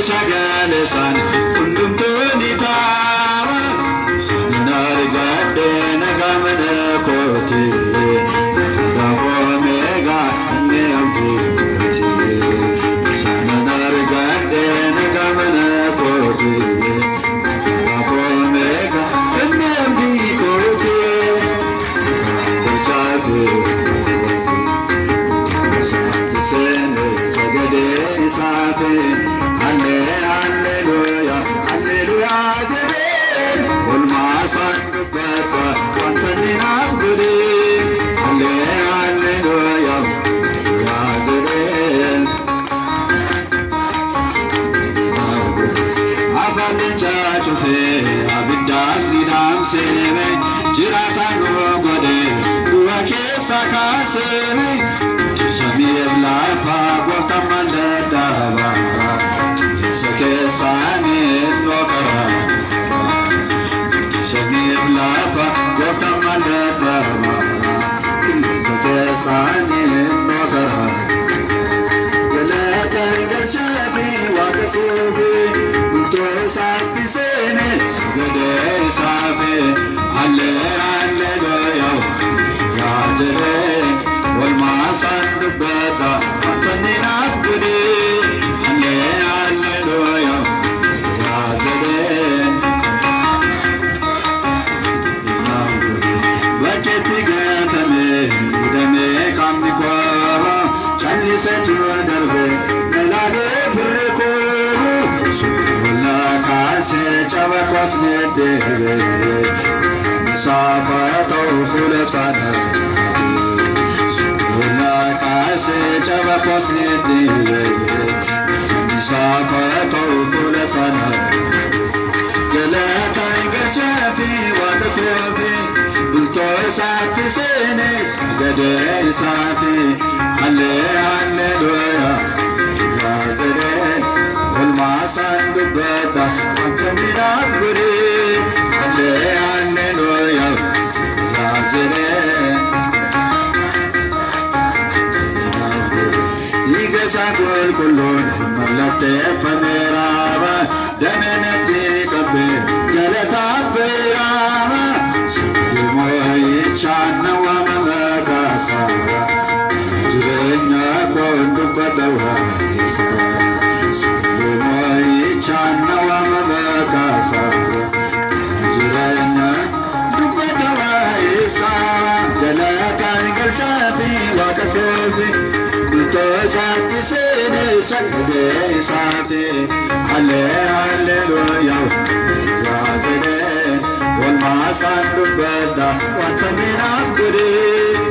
sagalesan undum tunita sanar gadde nagamana koti sadafo mega ne amti sanar gadde nagamana koti sadafo mega ne amti koti chafi sene sagade safi Hallelujah, hallelujah, Jabir. All my son, Papa, one son in Abudi. Hallelujah, Jabir. Afalin chachufe, abidas nidam seve. Jirata no gode, dua kesa kaseve. Tusami evlafa, guatamanda dava. Sakesani lokara, Samir lafa, Gofta mandada, Sakesani lokara. Galata galshafi waqtufi, bulto sakti sene, sagade safi, Hallelujah, ya jale, wal maasan dubada, antani nafgudi. Safa full sana, Sula kase chava kosne dile, Safa full sana. Galata ingachafi waqtufi, bulto sakti sene sagade safi. Hallelujah, ya zeden, ol masan dubata, antamira guri. Hallelujah, ya zeden. Igasagul kulun malate pamerava, daneneti kabe galata verava. Sumoi chana wamama kasara, jirenya kondu padawa isa. Sumoi chana wamama kasara, jirenya kondu padawa isa. Galata galshafi waqtufi. Sakti sene sagade safi, Hallelujah, ya zeden, wal maasan dubada, watan min afguri.